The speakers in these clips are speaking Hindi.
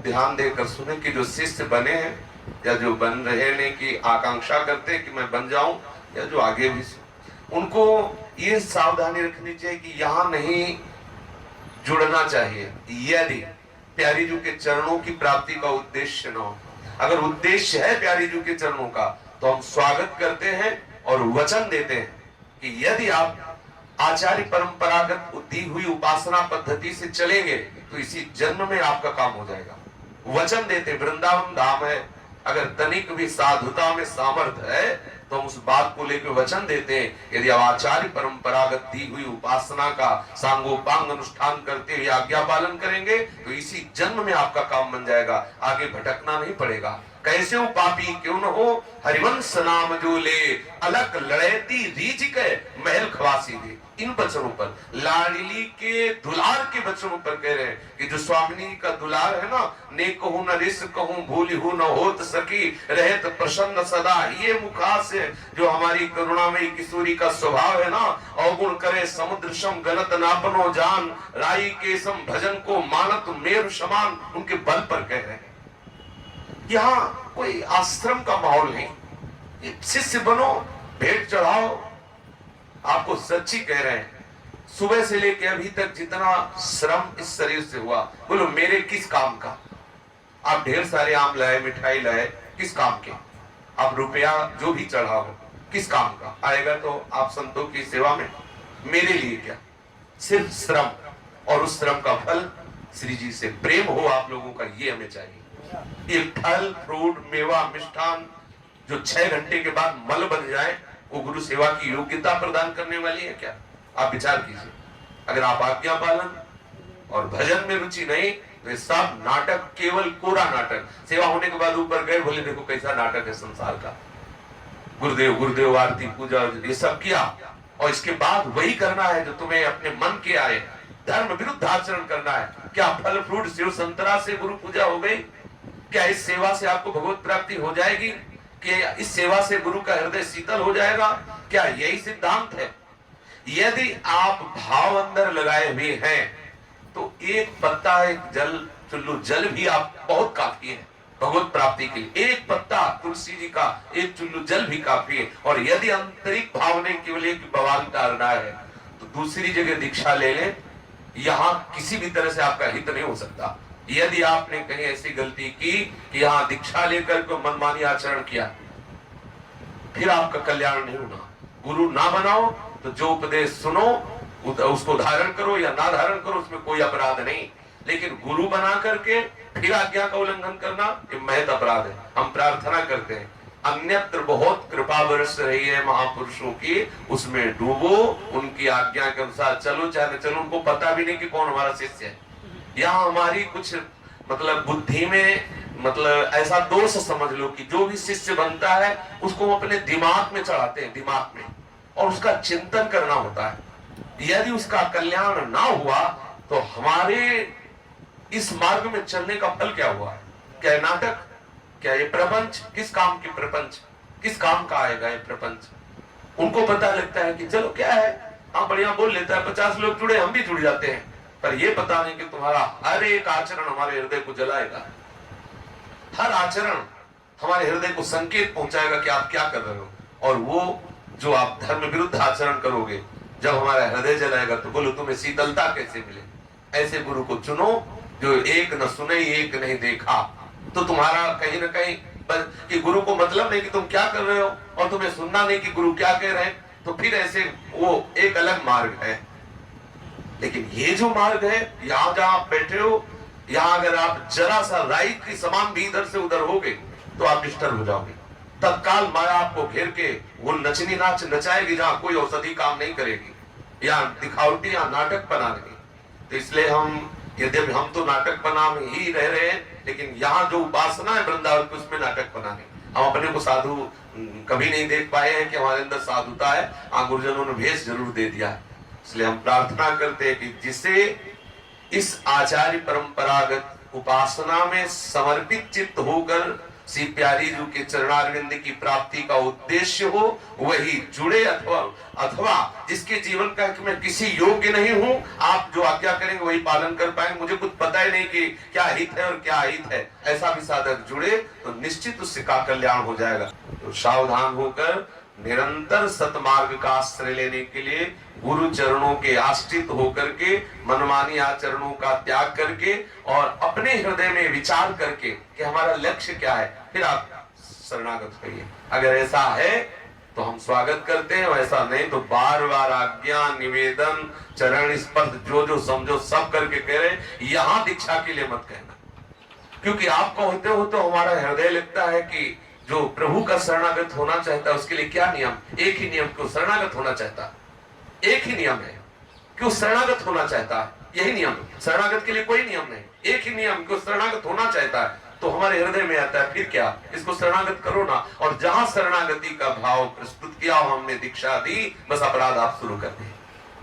ध्यान देकर सुने कि जो शिष्य बने हैं या जो बन रहे ने की आकांक्षा करते हैं कि मैं बन जाऊं, या जो आगे भी, उनको ये सावधानी रखनी चाहिए कि यहां नहीं जुड़ना चाहिए यदि प्यारी जी के चरणों की प्राप्ति का उद्देश्य न हो। अगर उद्देश्य है प्यारी जी के चरणों का, तो हम स्वागत करते हैं और वचन देते हैं कि यदि आप आचार्य परंपरागत दी हुई उपासना पद्धति से चलेंगे तो इसी जन्म में आपका काम हो जाएगा। वचन देते, वृंदावन धाम है, अगर तनिक भी साधुता में सामर्थ्य है तो हम उस बात को लेकर वचन देते हैं, यदि आप आचार्य परंपरागत दी हुई उपासना का सांगोपांग अनुष्ठान करते हुए आज्ञा पालन करेंगे तो इसी जन्म में आपका काम बन जाएगा, आगे भटकना नहीं पड़ेगा। कैसे हो पापी क्यों न हो, हरिवंश नाम जो ले, अलग लड़ैती रीझ के महल खवासी दे। इन वचनों पर, लाडली के दुलार के वचनों पर कह रहे हैं कि जो स्वामिनी का दुलार है ना, ने कहूं न रिस कहूं भूली हूं न होत सकी, रहत प्रसन्न सदा ये मुखा से। जो हमारी करुणामयी किशोरी का स्वभाव है ना, अवगुण करे समुद्र सम गलत नापनो जान, राई के सम भजन को मानत मेरु समान, उनके बल पर कह रहे हैं। यहाँ कोई आश्रम का माहौल नहीं, शिष्य बनो, भेंट चढ़ाओ। आपको सच्ची कह रहे हैं, सुबह से लेकर अभी तक जितना श्रम इस शरीर से हुआ, बोलो मेरे किस काम का? आप ढेर सारे आम लाए, मिठाई लाए, किस काम के? आप रुपया जो भी चढ़ाओ, किस काम का आएगा? तो आप संतों की सेवा में, मेरे लिए क्या? सिर्फ श्रम, और उस श्रम का फल श्री जी से प्रेम हो आप लोगों का, ये हमें चाहिए। ये फल, फ्रूट, मेवा, मिष्ठान जो 6 घंटे के बाद मल बन जाए, वो गुरु सेवा की योग्यता प्रदान करने वाली है क्या? आप विचार कीजिए। अगर आप आज्ञा पालन और भजन में रुचि नहीं, तो ये सब नाटक, केवल कोरा नाटक। सेवा होने के बाद ऊपर गए, बोले देखो कैसा नाटक है संसार का, गुरुदेव गुरुदेव आरती पूजा ये सब किया, और इसके बाद वही करना है जो तुम्हें अपने मन के आए, धर्म विरुद्ध आचरण करना है। क्या फल फ्रूट सेव संतरा से गुरु पूजा हो गई? क्या इस सेवा से आपको भगवत प्राप्ति हो जाएगी? क्या इस सेवा से गुरु का हृदय शीतल हो जाएगा? क्या यही सिद्धांत है? यदि आप भाव अंदर लगाए हुए हैं तो एक पत्ता, एक जल चुल्लू जल भी आप बहुत काफी है भगवत प्राप्ति के लिए। एक पत्ता तुलसी जी का, एक चुल्लू जल भी काफी है। और यदि आंतरिक भाव ने केवल एक बवाल डालना है तो दूसरी जगह दीक्षा ले लें, यहां किसी भी तरह से आपका हित नहीं हो सकता। यदि आपने कहीं ऐसी गलती की कि यहाँ दीक्षा लेकर को मनमानी आचरण किया, फिर आपका कल्याण नहीं होना। गुरु ना बनाओ तो जो उपदेश सुनो उसको धारण करो या ना धारण करो, उसमें कोई अपराध नहीं। लेकिन गुरु बना करके फिर आज्ञा का उल्लंघन करना, ये महत अपराध है। हम प्रार्थना करते हैं अन्यत्र बहुत कृपा बरस रही है महापुरुषों की, उसमें डूबो, उनकी आज्ञा के अनुसार चलो, चाहे चलो। उनको पता भी नहीं कि कौन हमारा शिष्य है। यहाँ हमारी कुछ मतलब बुद्धि में ऐसा दोष समझ लो कि जो भी शिष्य बनता है उसको हम अपने दिमाग में चढ़ाते हैं, दिमाग में, और उसका चिंतन करना होता है। यदि उसका कल्याण ना हुआ तो हमारे इस मार्ग में चलने का फल क्या हुआ? क्या ये नाटक? क्या ये प्रपंच? किस काम की प्रपंच? किस काम का आएगा ये प्रपंच? उनको पता लगता है कि चलो क्या है, हाँ बढ़िया बोल लेता है, 50 लोग जुड़े, हम भी जुड़ जाते हैं, पर ये पता नहीं कि तुम्हारा हर एक आचरण हमारे हृदय को जलाएगा। हर आचरण हमारे हृदय को संकेत पहुंचाएगा कि आप क्या कर रहे हो। और वो जो आप धर्म विरुद्ध आचरण करोगे, जब हमारा हृदय जलाएगा तो बोलो तुम्हें शीतलता कैसे मिले? ऐसे गुरु को चुनो जो एक न सुने, एक नहीं देखा। तो तुम्हारा कहीं ना कहीं कि गुरु को मतलब नहीं कि तुम क्या कर रहे हो, और तुम्हें सुनना नहीं कि गुरु क्या कह रहे हैं, तो फिर ऐसे वो एक अलग मार्ग है। लेकिन ये जो मार्ग है, यहाँ जहाँ आप बैठे हो, यहाँ अगर आप जरा सा राई की समान भी इधर से उधर हो गए तो आप डिस्टर्ब हो जाओगे। तत्काल माया आपको घेर के वो नचनी नाच नचाएगी जहाँ कोई औषधि काम नहीं करेगी, या दिखावटी या नाटक बना रही। तो इसलिए हम, यद्यपि हम तो नाटक बना में ही रह रहे हैं, लेकिन यहाँ जो उपासना है वृंदावन की, उसमें नाटक बना है। हम अपने को साधु कभी नहीं देख पाए हैं कि हमारे अंदर साधुता है। हाँ, गुरुजनों ने भेष जरूर दे दिया है। इसलिए हम प्रार्थना करते हैं कि जिसे इस आचार्य परंपरागत उपासना में समर्पित चित्त होकर श्री प्यारी जी के चरणारविंद की प्राप्ति का उद्देश्य हो वही जुड़े, अथवा जिसके जीवन का कि मैं किसी योग्य नहीं हूं, आप जो आज्ञा करेंगे वही पालन कर पाएंगे, मुझे कुछ पता ही नहीं कि क्या हित है और क्या अहित है, ऐसा भी साधक जुड़े तो निश्चित उससे का कल्याण हो जाएगा। तो सावधान होकर निरंतर सतमार्ग का आश्रय लेने के लिए गुरु चरणों के आश्रित होकर के मनमानी आचरणों का त्याग करके और अपने हृदय में विचार करके कि हमारा लक्ष्य क्या है, फिर आप शरणागत होइए। अगर ऐसा है तो हम स्वागत करते हैं, वैसा नहीं तो बार बार आज्ञा निवेदन चरण स्पर्श जो जो समझो सब करके कह रहे, यहाँ दीक्षा के लिए मत कहना, क्योंकि आपको होते हो तो हमारा हृदय लगता है कि जो प्रभु का शरणागत होना चाहता है उसके लिए क्या नियम, एक ही नियम, क्यों शरणागत होना चाहता है, एक ही नियम है, क्यों शरणागत होना चाहता है, यही नियम, शरणागत के लिए कोई नियम नहीं, एक ही नियम, क्यों शरणागत होना चाहता है, तो हमारे हृदय में आता है, फिर क्या, इसको शरणागत करो ना। और जहां शरणागति का भाव प्रस्तुत किया, हमने दीक्षा दी, बस अपराध आप शुरू कर दिए,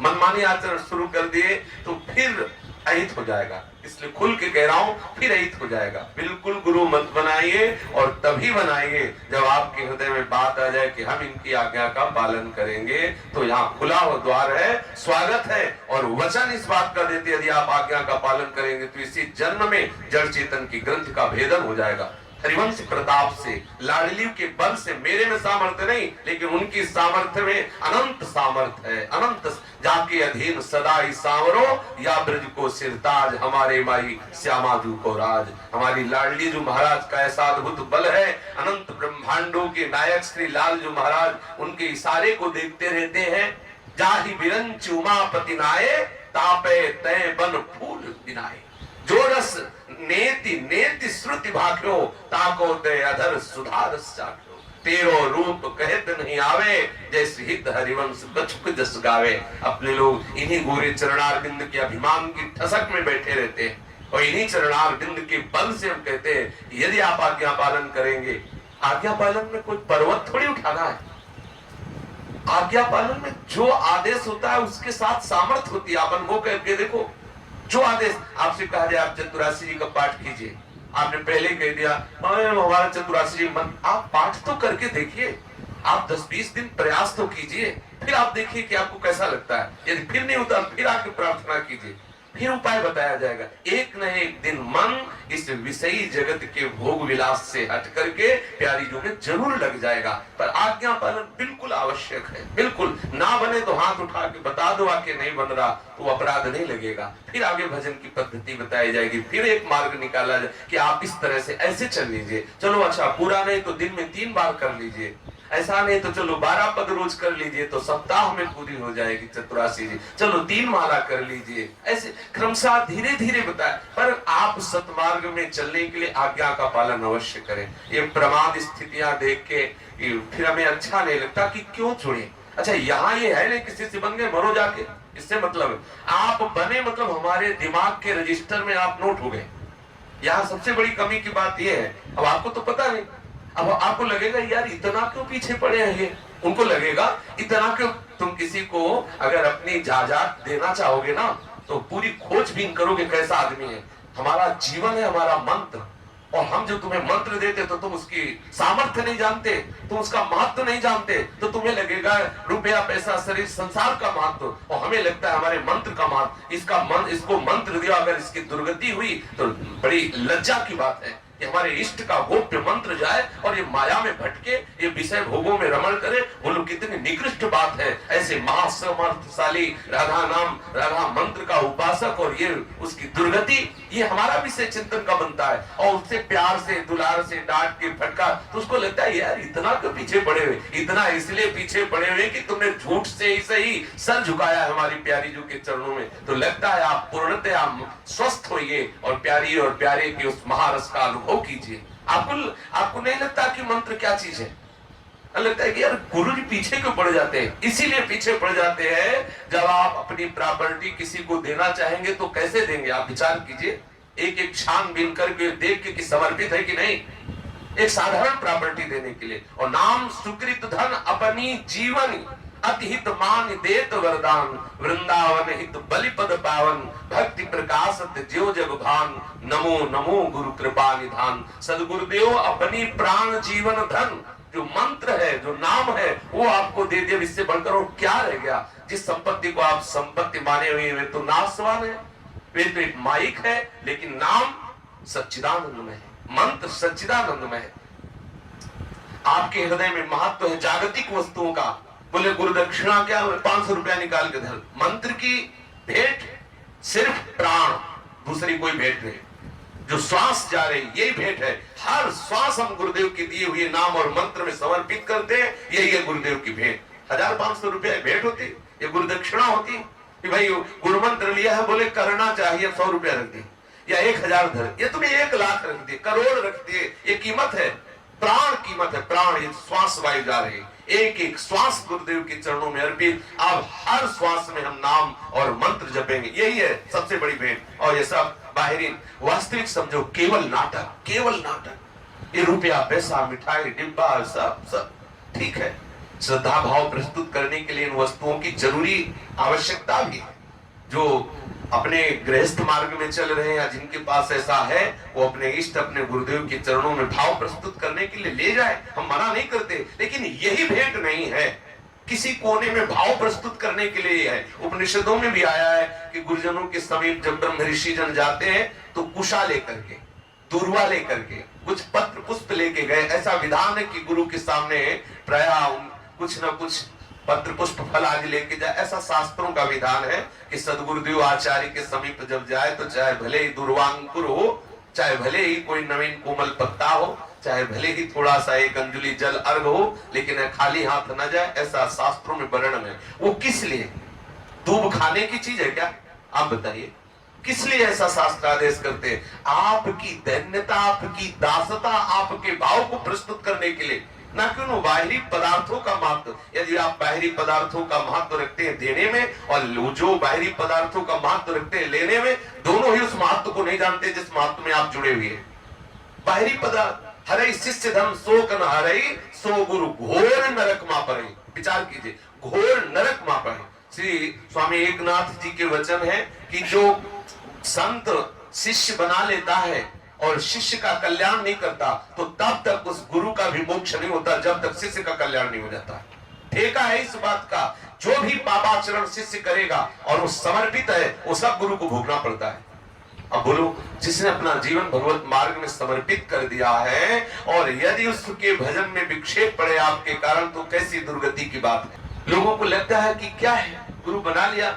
मनमानी आचरण शुरू कर दिए, तो फिर अहित हो जाएगा। इसलिए खुल के कह रहा हूं, फिर अहित हो जाएगा। बिल्कुल गुरु मत बनाइए, और तभी बनाइए जब आपके हृदय में बात आ जाए कि हम इनकी आज्ञा का पालन करेंगे, तो यहाँ खुला हुआ द्वार है, स्वागत है, और वचन इस बात का देते यदि आप आज्ञा का पालन करेंगे तो इसी जन्म में जड़ चेतन की ग्रंथ का भेदन हो जाएगा। हरिवंश प्रताप से, लाडली के बल से, मेरे में सामर्थ्य नहीं, लेकिन उनकी सामर्थ्य में अनंत सामर्थ्य है, अनंत, जाके अधीन सदाई सांवरो, या ब्रज को सिरताज, हमारे माई श्यामाजू को राज। हमारी लाडली जो महाराज का ऐसा अद्भुत बल है, अनंत ब्रह्मांडों के नायक श्री लाल जो महाराज उनके इशारे को देखते रहते हैं। जाहि बिरंच उमापति नाये, तापे तय बन फूल बिनाए। जो रस नेति नेति श्रुति भाख्यो, ताको दे अधर सुधारस चाख्यो। तेरो रूप कहत नहीं आवे, जैसे हित हरिवंश कछुक जस गावे। अपने लोग इन्हीं गोरे चरणारविंद के अभिमान की ठसक में बैठे रहते हैं, और इन्हीं चरणारविंद के बल से हम कहते हैं यदि आप आज्ञा पालन करेंगे। आज्ञा पालन में कोई पर्वत थोड़ी उठाना है, आज्ञा पालन में जो आदेश होता है उसके साथ सामर्थ्य होती है। अपन वो करके देखो, जो आदेश आपसे कहा जाए आप चतुरासी जी का पाठ कीजिए, आपने पहले कह दिया हमारा चतुरासी जी मन, आप पाठ तो करके देखिए, आप 10-20 दिन प्रयास तो कीजिए, फिर आप देखिए कि आपको कैसा लगता है। यदि फिर नहीं होता फिर आके प्रार्थना कीजिए, फिर उपाय बताया जाएगा। एक न एक दिन मन इस विषयी जगत के भोग विलास से हट करके प्यारी जो में जरूर लग जाएगा। पर आज्ञा पालन बिल्कुल आवश्यक है, बिल्कुल ना बने तो हाथ उठा के बता दो आके नहीं बन रहा, तो अपराध नहीं लगेगा। फिर आगे भजन की पद्धति बताई जाएगी, फिर एक मार्ग निकाला जाए कि आप इस तरह से ऐसे चल लीजिए। चलो अच्छा पूरा नहीं तो दिन में 3 बार कर लीजिए, ऐसा नहीं तो चलो 12 पद रोज कर लीजिए, तो सप्ताह में पूरी हो जाएगी चतुरासी जी। चलो 3 माला कर लीजिए, ऐसे क्रमशः धीरे धीरे बताए। पर आप सतमार्ग में चलने के लिए आज्ञा का पालन अवश्य करें। ये प्रमाद स्थितियां देख के फिर हमें अच्छा नहीं लगता कि क्यों जुड़े। अच्छा यहाँ ये है नहीं किसी से बन गए मरो जाके, इससे मतलब आप बने मतलब हमारे दिमाग के रजिस्टर में आप नोट हो गए। यहाँ सबसे बड़ी कमी की बात यह है, अब आपको तो पता नहीं, अब आपको लगेगा यार इतना क्यों पीछे पड़े हैं ये, उनको लगेगा इतना क्यों। तुम किसी को अगर अपनी जायदाद देना चाहोगे ना तो पूरी खोजबीन करोगे कैसा आदमी है। हमारा जीवन है हमारा मंत्र, और हम जो तुम्हें मंत्र देते तो तुम उसकी सामर्थ्य नहीं जानते, तुम उसका महत्व नहीं जानते, तो तुम्हें लगेगा रुपया पैसा शरीर संसार का महत्व, और हमें लगता है हमारे मंत्र का महत्व। इसको मंत्र दिया, अगर इसकी दुर्गति हुई तो बड़ी लज्जा की बात है कि हमारे इष्ट का गोप्य मंत्र जाए और ये माया में भटके, ये विषय भोगों में रमण करे। बोलो कितनी निकृष्ट बात है। ऐसे महासमर्थशाली राधा नाम राधा मंत्र का उपासक और ये उसकी दुर्गति, ये हमारा विषय चिंतन का बनता है। और उससे प्यार से दुलार से डांट के फटका तो उसको लगता है यार इतना क्यों पीछे पड़े हुए, इतना इसलिए पीछे पड़े हुए कि तुमने झूठ से ही सही सर झुकाया है हमारी प्यारी जो के चरणों में। तो लगता है आप पूर्णतः स्वस्थ होइए और प्यारी और प्यारे की उस महारस का अनुभव कीजिए। आपको नहीं लगता कि मंत्र क्या चीज है? लगता है कि यार गुरु जी पीछे क्यों पड़ जाते हैं? इसीलिए पीछे पड़ जाते हैं, जब आप अपनी प्रॉपर्टी किसी को देना चाहेंगे तो कैसे देंगे? आप विचार कीजिए, एक एक छानबीन करके देख के कि समर्पित है कि नहीं, एक साधारण प्रॉपर्टी देने के लिए। और नाम सुकृत धन अपनी जीवनी, अति हित मान देत वरदान, वृंदावन हित बलिपद पावन, भक्ति प्रकाशत ज्यो जग भान, नमो नमो गुरु कृपा निधान। सदगुरुदेव अपनी प्राण जीवन धन जो मंत्र है, जो नाम है, वो आपको दे दिया। इससे बढ़कर और क्या रह गया? जिस संपत्ति को आप संपत्ति माने हुए वे तो नाशवान है, वे तो एक माइक है, लेकिन नाम सच्चिदानंद में है, मंत्र सच्चिदानंद में है। आपके हृदय में महत्व है जागतिक वस्तुओं का। बोले गुरु दक्षिणा क्या? 500 रुपया निकाल के धर। मंत्र की भेंट सिर्फ प्राण, दूसरी कोई भेंट नहीं। जो श्वास जा रही यही भेंट है। हर श्वास हम गुरुदेव के दिए हुए नाम और मंत्र में समर्पित करते हैं, यही है गुरुदेव की भेंट। 1500 रुपया भेंट होती, ये गुरु दक्षिणा होती कि भाई गुरु मंत्र लिया है, बोले करना चाहिए 100 रुपया रख दी या 1000 धर, ये तुम्हें 1 लाख रख दिए, करोड़ रख दिए, ये कीमत है, प्राण कीमत है। प्राण ये श्वास वायु जा रही, एक एक श्वास गुरुदेव के चरणों में अर्पित। अब हर श्वास में हम नाम और मंत्र जपेंगे, यही है सबसे बड़ी भेंट। और ये सब बाहरी, वास्तविक समझो केवल नाटक, केवल नाटक। ये रुपया पैसा मिठाई डिब्बा सब ठीक है, श्रद्धा भाव प्रस्तुत करने के लिए इन वस्तुओं की जरूरी आवश्यकता भी है। जो अपने गृहस्थ मार्ग में चल रहे हैं या जिनके पास ऐसा है, वो अपने इष्ट अपने गुरुदेव के चरणों में भाव प्रस्तुत करने के लिए ले जाए, हम मना नहीं करते। लेकिन यही भेंट नहीं है, किसी कोने में भाव प्रस्तुत करने के लिए है। उपनिषदों में भी आया है कि गुरुजनों के समीप जब ब्रह्म ऋषि जन जाते हैं तो कुशा लेकर के, दूर्वा लेकर के, कुछ पत्र पुष्प लेके गए। ऐसा विधान है कि गुरु के सामने प्रायः कुछ न कुछ पत्र पुष्प फल आदि लेके जाए, ऐसा शास्त्रों का विधान है कि सदगुरुदेव आचार्य के समीप जब जाए तो चाहे भले ही दूर्वांकुर हो, चाहे भले ही कोई नवीन कोमल पत्ता हो, चाहे भले ही थोड़ा सा एक अंजलि जल अर्घ हो, लेकिन खाली हाथ न जाए, ऐसा शास्त्रों में वर्णन है। वो किस लिए? दूब खाने की चीज है क्या? आप बताइए, किस लिए ऐसा शास्त्र आदेश करते हैं? आपकी दैन्यता, आपकी दासता, आपके भाव को प्रस्तुत करने के लिए, ना कि उन बाहरी पदार्थों का महत्व। यदि आप बाहरी पदार्थों का महत्व रखते हैं देने में, और जो बाहरी पदार्थों का महत्व रखते हैं लेने में, दोनों ही उस महत्व को नहीं जानते जिस महत्व में आप जुड़े हुए हैं। बाहरी पदार्थ, हरे शिष्य धर्म सो कन हरे, सो गुरु घोर नरक मा पड़े। विचार कीजिए, घोर नरक मा पड़े। श्री स्वामी एकनाथ जी के वचन है कि जो संत शिष्य बना लेता है और शिष्य का कल्याण नहीं करता, तो तब तक उस गुरु का भी मोक्ष नहीं होता, जब तक शिष्य का कल्याण नहीं हो जाता। ठेका है इस बात का, जो भी पापाचरण शिष्य करेगा और वो समर्पित है, वो सब गुरु को भोगना पड़ता है। अब बोलो, जिसने अपना जीवन भगवत मार्ग में समर्पित कर दिया है और यदि उसके भजन में विक्षेप पड़े आपके कारण, तो कैसी दुर्गति की बात है। लोगों को लगता है कि क्या है, गुरु बना लिया।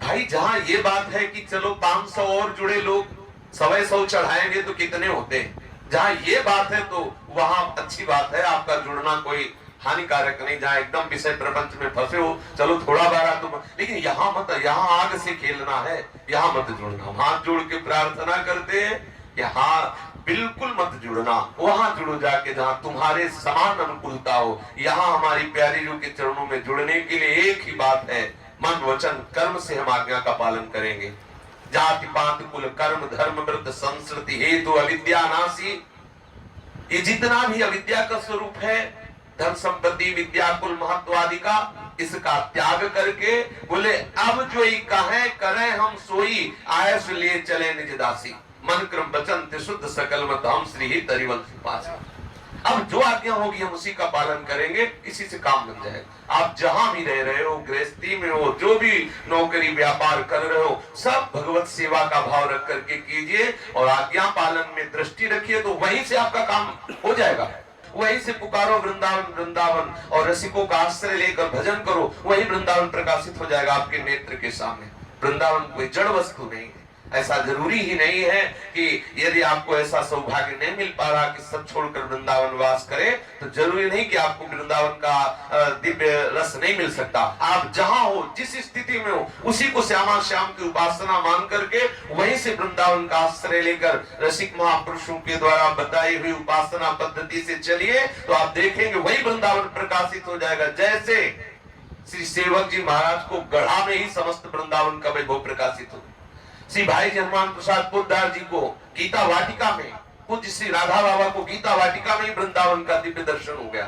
भाई जहां ये बात है कि चलो 500 और जुड़े लोग 100 चढ़ाएंगे तो कितने होते हैं, जहां ये बात है तो वहां अच्छी बात है, आपका जुड़ना कोई हानिकारक नहीं। जहां एकदम विषय प्रपंच में फंसे हो, चलो थोड़ा बारा तुम, लेकिन यहाँ मत, यहाँ आग से खेलना है, यहाँ मत जुड़ना। हाथ जोड़ के प्रार्थना करते हैं, यहाँ बिल्कुल मत जुड़ना। वहां जुड़ो जाके जहां तुम्हारे समान अनुकूलता हो। यहाँ हमारी प्यारी जो के चरणों में जुड़ने के लिए एक ही बात है, मन वचन कर्म से हम आज्ञा का पालन करेंगे। जाति पात कुल कर्म धर्म व्रत संस्कृति हेतु अविद्या नासी, ये जितना भी अविद्या का स्वरूप है, धन संपत्ति विद्या कुल महत्व आदि का, इसका त्याग करके बोले अब जो ही कहे करें हम सोई, आयस लिए चले निज दासी, मन क्रम वचन शुद्ध सकल मत हम श्री ही तरिवंश पास। अब जो आज्ञा होगी हम उसी का पालन करेंगे, इसी से काम बन जाएगा। आप जहां भी रह रहे हो, गृहस्थी में हो, जो भी नौकरी व्यापार कर रहे हो, सब भगवत सेवा का भाव रख करके कीजिए और आज्ञा पालन में दृष्टि रखिए, तो वहीं से आपका काम हो जाएगा। वहीं से पुकारो वृंदावन वृंदावन और रसिकों का आश्रय लेकर भजन करो, वही वृंदावन प्रकाशित हो जाएगा आपके नेत्र के सामने। वृंदावन कोई जड़ वस्तु नहीं है। ऐसा जरूरी ही नहीं है कि यदि आपको ऐसा सौभाग्य नहीं मिल पा रहा कि सब छोड़कर वृंदावन वास करें, तो जरूरी नहीं कि आपको वृंदावन का दिव्य रस नहीं मिल सकता। आप जहां हो, जिस स्थिति में हो, उसी को श्यामा श्याम की उपासना मान करके वहीं से वृंदावन का आश्रय लेकर रसिक महापुरुषों के द्वारा बताई हुई उपासना पद्धति से चलिए, तो आप देखेंगे वही वृंदावन प्रकाशित हो जाएगा। जैसे श्री सेवक जी महाराज को गढ़ा में ही समस्त वृंदावन का वैभव प्रकाशित हो, श्री भाई हनुमान प्रसाद पोद्दार जी को गीता वाटिका में, पूज्य श्री राधा बाबा को गीता वाटिका में ही वृंदावन का दिव्य दर्शन हो गया।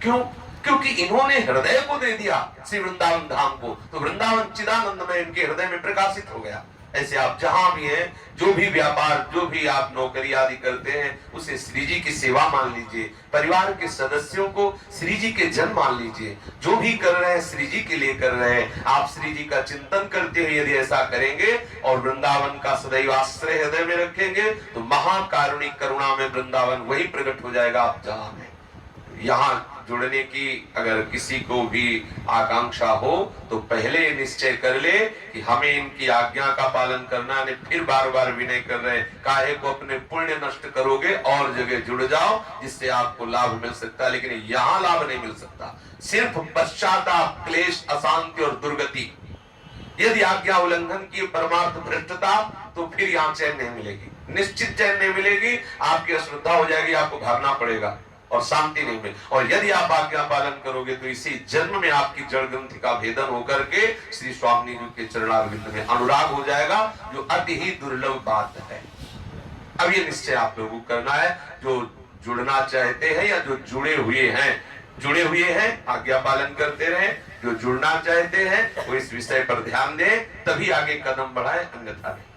क्यों? क्योंकि इन्होंने हृदय को दे दिया श्री वृंदावन धाम को, तो वृंदावन चिदानंद में इनके हृदय में प्रकाशित हो गया। ऐसे आप जहां भी हैं, जो भी व्यापार, जो भी आप नौकरी आदि करते हैं, उसे श्री जी की सेवा मान लीजिए। परिवार के सदस्यों को श्री जी के जन मान लीजिए। जो भी कर रहे हैं श्री जी के लिए कर रहे हैं। आप श्री जी का चिंतन करते हुए यदि ऐसा करेंगे और वृंदावन का सदैव आश्रय हृदय में रखेंगे, तो महाकारुणिक करुणा में वृंदावन वही प्रकट हो जाएगा आप जहां हैं। यहाँ जुड़ने की अगर किसी को भी आकांक्षा हो तो पहले निश्चय कर ले कि हमें इनकी आज्ञा का पालन करना है। फिर बार बार विनय कर रहे हैं, काहे को अपने पुण्य नष्ट करोगे, और जगह जुड़ जाओ जिससे आपको लाभ मिल सकता है, लेकिन यहाँ लाभ नहीं मिल सकता। सिर्फ पश्चाताप, क्लेश, अशांति और दुर्गति। यदि आज्ञा उल्लंघन की परमार्थ भ्रष्टता, तो फिर यहाँ चैन नहीं मिलेगी, निश्चित चैन नहीं मिलेगी। आपकी अश्रद्धा हो जाएगी, आपको भागना पड़ेगा और शांति नहीं मिले। और यदि आप आज्ञा पालन करोगे तो इसी जन्म में आपकी जड़ ग्रंथि का भेदन होकर के श्री स्वामी जी के चरणारविंद में अनुराग हो जाएगा, जो अति ही दुर्लभ बात है। अब ये निश्चय आप लोगों को करना है, जो जुड़ना चाहते हैं या जो जुड़े हुए हैं आज्ञा पालन करते रहें। जो जुड़ना चाहते हैं वो इस विषय पर ध्यान दें, तभी आगे कदम बढ़ाएं, अन्यथा नहीं।